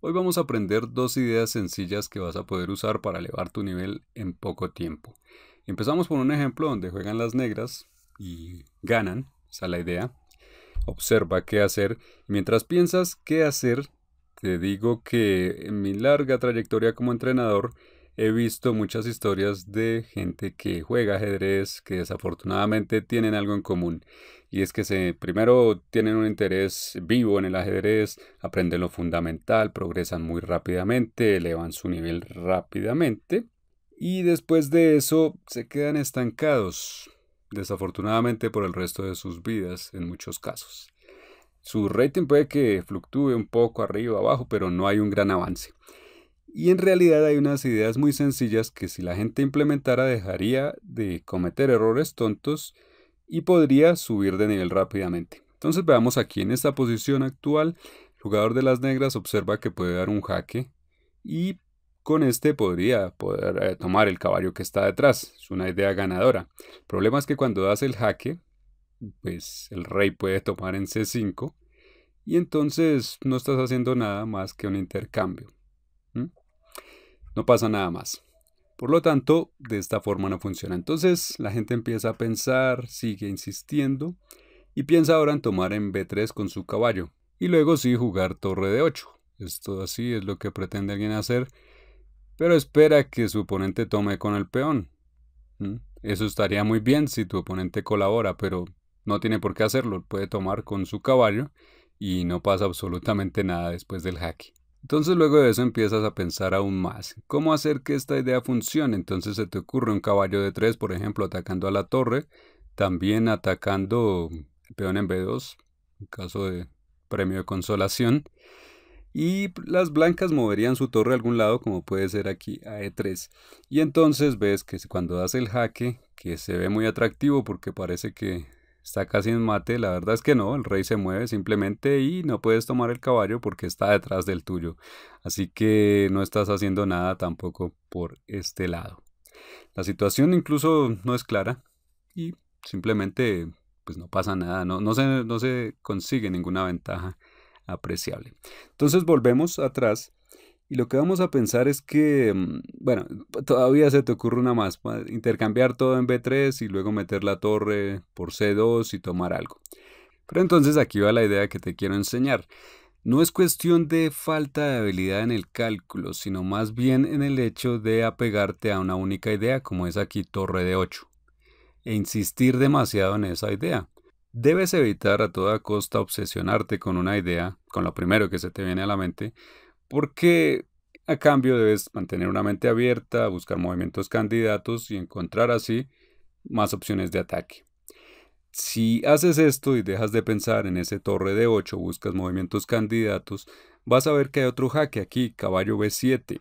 Hoy vamos a aprender dos ideas sencillas que vas a poder usar para elevar tu nivel en poco tiempo. Empezamos por un ejemplo donde juegan las negras y ganan, esa es la idea. Observa qué hacer. Mientras piensas qué hacer, te digo que en mi larga trayectoria como entrenador he visto muchas historias de gente que juega ajedrez que desafortunadamente tienen algo en común. Y es que primero tienen un interés vivo en el ajedrez, aprenden lo fundamental, progresan muy rápidamente, elevan su nivel rápidamente y después de eso se quedan estancados, desafortunadamente por el resto de sus vidas en muchos casos. Su rating puede que fluctúe un poco arriba, abajo, pero no hay un gran avance. Y en realidad hay unas ideas muy sencillas que si la gente implementara dejaría de cometer errores tontos y podría subir de nivel rápidamente. Entonces veamos aquí en esta posición actual, el jugador de las negras observa que puede dar un jaque y con este podría poder tomar el caballo que está detrás. Es una idea ganadora. El problema es que cuando das el jaque, pues el rey puede tomar en C5 y entonces no estás haciendo nada más que un intercambio. ¿Mm? No pasa nada más. Por lo tanto, de esta forma no funciona. Entonces la gente empieza a pensar, sigue insistiendo y piensa ahora en tomar en B3 con su caballo y luego sí jugar torre de 8. Esto así es lo que pretende alguien hacer, pero espera que su oponente tome con el peón. Eso estaría muy bien si tu oponente colabora, pero no tiene por qué hacerlo. Puede tomar con su caballo y no pasa absolutamente nada después del jaque. Entonces luego de eso empiezas a pensar aún más. ¿Cómo hacer que esta idea funcione? Entonces se te ocurre un caballo de 3, por ejemplo, atacando a la torre, también atacando el peón en B2, en caso de premio de consolación. Y las blancas moverían su torre a algún lado, como puede ser aquí a E3. Y entonces ves que cuando das el jaque, que se ve muy atractivo porque parece que está casi en mate, la verdad es que no, el rey se mueve simplemente y no puedes tomar el caballo porque está detrás del tuyo. Así que no estás haciendo nada tampoco por este lado. La situación incluso no es clara y simplemente pues no pasa nada, no se consigue ninguna ventaja apreciable. Entonces volvemos atrás y lo que vamos a pensar es que, bueno, todavía se te ocurre una más, intercambiar todo en B3 y luego meter la torre por C2 y tomar algo. Pero entonces aquí va la idea que te quiero enseñar. No es cuestión de falta de habilidad en el cálculo, sino más bien en el hecho de apegarte a una única idea, como es aquí torre de 8, e insistir demasiado en esa idea. Debes evitar a toda costa obsesionarte con una idea, con lo primero que se te viene a la mente, porque a cambio debes mantener una mente abierta, buscar movimientos candidatos y encontrar así más opciones de ataque. Si haces esto y dejas de pensar en ese torre de 8, buscas movimientos candidatos, vas a ver que hay otro jaque aquí, caballo B7,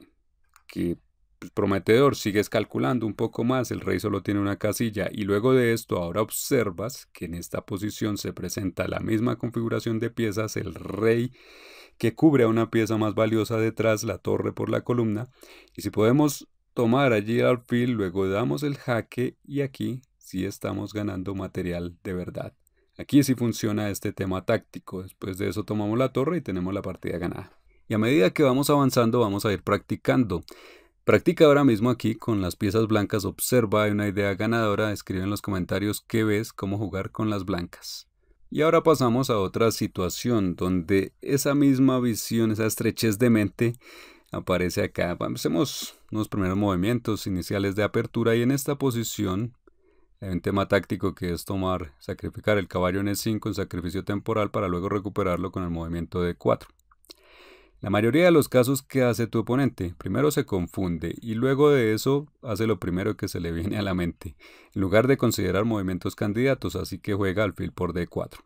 que pues, prometedor, sigues calculando un poco más, el rey solo tiene una casilla y luego de esto ahora observas que en esta posición se presenta la misma configuración de piezas, el rey que cubre a una pieza más valiosa detrás, la torre por la columna, y si podemos tomar allí el alfil, luego damos el jaque y aquí sí estamos ganando material de verdad. Aquí sí funciona este tema táctico, después de eso tomamos la torre y tenemos la partida ganada. Y a medida que vamos avanzando vamos a ir practicando. Practica ahora mismo aquí con las piezas blancas, observa, hay una idea ganadora, escribe en los comentarios qué ves, cómo jugar con las blancas. Y ahora pasamos a otra situación donde esa misma visión, esa estrechez de mente aparece acá. Hacemos unos primeros movimientos iniciales de apertura y en esta posición hay un tema táctico que es sacrificar el caballo en E5 en sacrificio temporal para luego recuperarlo con el movimiento de 4. La mayoría de los casos que hace tu oponente, primero se confunde y luego de eso hace lo primero que se le viene a la mente, en lugar de considerar movimientos candidatos, así que juega alfil por D4.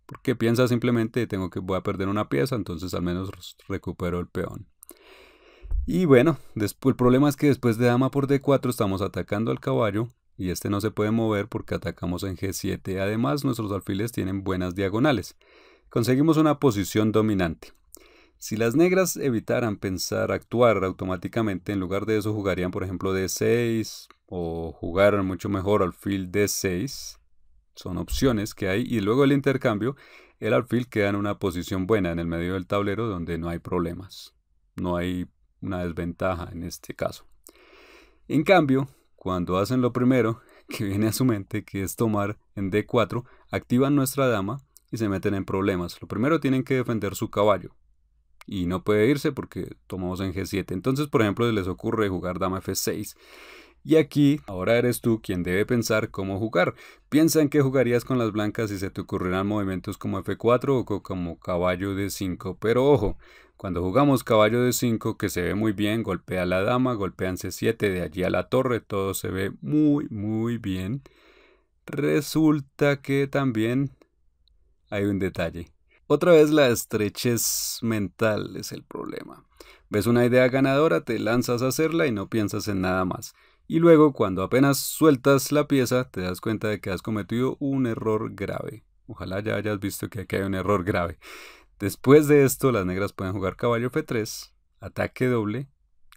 Porque piensa simplemente, voy a perder una pieza, entonces al menos recupero el peón. Y bueno, el problema es que después de dama por D4 estamos atacando al caballo y este no se puede mover porque atacamos en G7. Además, nuestros alfiles tienen buenas diagonales. Conseguimos una posición dominante. Si las negras evitaran actuar automáticamente, en lugar de eso jugarían por ejemplo D6 o jugar mucho mejor alfil D6. Son opciones que hay y luego el intercambio, el alfil queda en una posición buena en el medio del tablero donde no hay problemas. no hay una desventaja en este caso. En cambio, cuando hacen lo primero que viene a su mente, que es tomar en D4, activan nuestra dama y se meten en problemas. Lo primero tienen que defender su caballo y no puede irse porque tomamos en G7. Entonces, por ejemplo, les ocurre jugar dama F6. Y aquí, ahora eres tú quien debe pensar cómo jugar. Piensa en qué jugarías con las blancas y se te ocurrirán movimientos como F4 o como caballo D5. Pero ojo, cuando jugamos caballo D5, que se ve muy bien, golpea a la dama, golpea en C7, de allí a la torre, todo se ve muy bien. Resulta que también hay un detalle. Otra vez la estrechez mental es el problema. Ves una idea ganadora, te lanzas a hacerla y no piensas en nada más. Y luego, cuando apenas sueltas la pieza, te das cuenta de que has cometido un error grave. Ojalá ya hayas visto que aquí hay un error grave. Después de esto, las negras pueden jugar caballo F3, ataque doble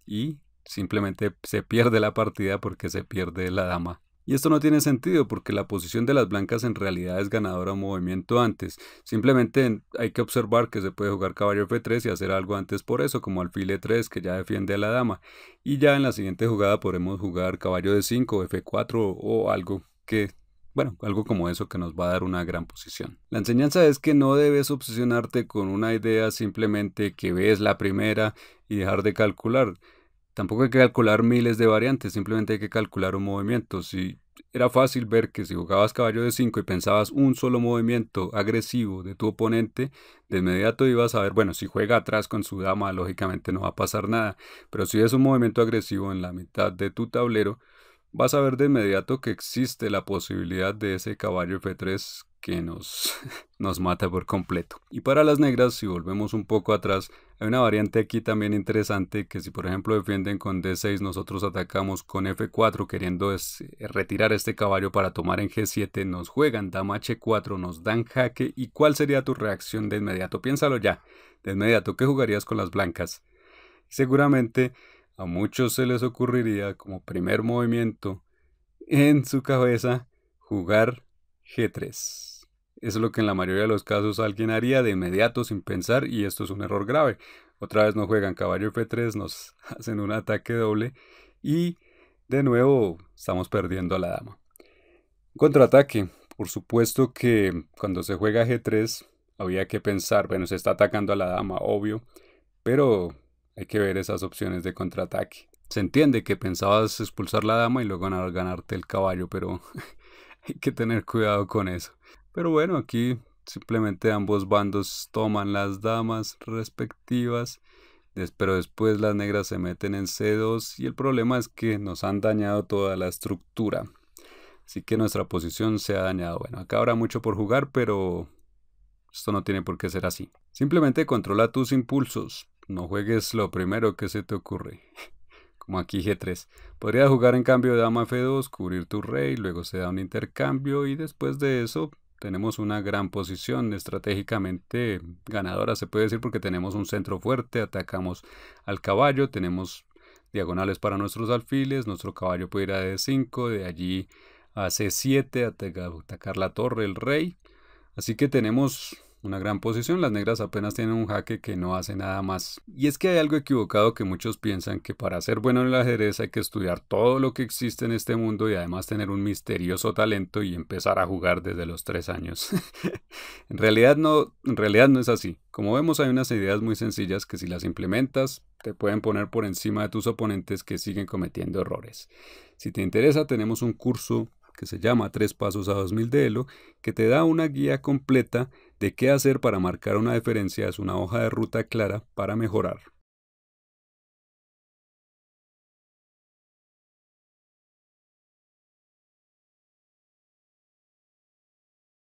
y simplemente se pierde la partida porque se pierde la dama. Y esto no tiene sentido porque la posición de las blancas en realidad es ganadora un movimiento antes. Simplemente hay que observar que se puede jugar caballo F3 y hacer algo antes por eso, como alfil E3 que ya defiende a la dama. Y ya en la siguiente jugada podremos jugar caballo D5, F4 o algo que, bueno, algo como eso que nos va a dar una gran posición. La enseñanza es que no debes obsesionarte con una idea simplemente que ves la primera y dejar de calcular. Tampoco hay que calcular miles de variantes, simplemente hay que calcular un movimiento. Si era fácil ver que si jugabas caballo de 5 y pensabas un solo movimiento agresivo de tu oponente, de inmediato ibas a ver, bueno, si juega atrás con su dama, lógicamente no va a pasar nada. Pero si es un movimiento agresivo en la mitad de tu tablero, vas a ver de inmediato que existe la posibilidad de ese caballo F3 que nos mata por completo. Y para las negras, si volvemos un poco atrás, hay una variante aquí también interesante que si por ejemplo defienden con D6, nosotros atacamos con F4 queriendo retirar este caballo para tomar en G7, nos juegan dama H4, nos dan jaque. ¿Y cuál sería tu reacción de inmediato? Piénsalo ya, de inmediato, ¿qué jugarías con las blancas? Seguramente a muchos se les ocurriría como primer movimiento en su cabeza jugar G3. Es lo que en la mayoría de los casos alguien haría de inmediato sin pensar y esto es un error grave. Otra vez nos juegan caballo F3, nos hacen un ataque doble y de nuevo estamos perdiendo a la dama. Contraataque. Por supuesto que cuando se juega G3 había que pensar, bueno, se está atacando a la dama, obvio, pero hay que ver esas opciones de contraataque. Se entiende que pensabas expulsar la dama y luego ganarte el caballo, pero hay que tener cuidado con eso. Pero bueno, aquí simplemente ambos bandos toman las damas respectivas, pero después las negras se meten en C2 y el problema es que nos han dañado toda la estructura. Así que nuestra posición se ha dañado. Bueno, acá habrá mucho por jugar, pero esto no tiene por qué ser así. Simplemente controla tus impulsos. No juegues lo primero que se te ocurre. Como aquí G3. Podrías jugar en cambio dama F2, cubrir tu rey, luego se da un intercambio y después de eso tenemos una gran posición estratégicamente ganadora, se puede decir, porque tenemos un centro fuerte, atacamos al caballo, tenemos diagonales para nuestros alfiles, nuestro caballo puede ir a D5, de allí a C7, atacar la torre, el rey. Así que tenemos una gran posición, las negras apenas tienen un jaque que no hace nada más. Y es que hay algo equivocado que muchos piensan que para ser bueno en el ajedrez hay que estudiar todo lo que existe en este mundo y además tener un misterioso talento y empezar a jugar desde los 3 años. en realidad no es así. Como vemos, hay unas ideas muy sencillas que si las implementas te pueden poner por encima de tus oponentes que siguen cometiendo errores. Si te interesa, tenemos un curso que se llama 3 pasos a 2000 de Elo, que te da una guía completa de qué hacer para marcar una diferencia. Es una hoja de ruta clara para mejorar.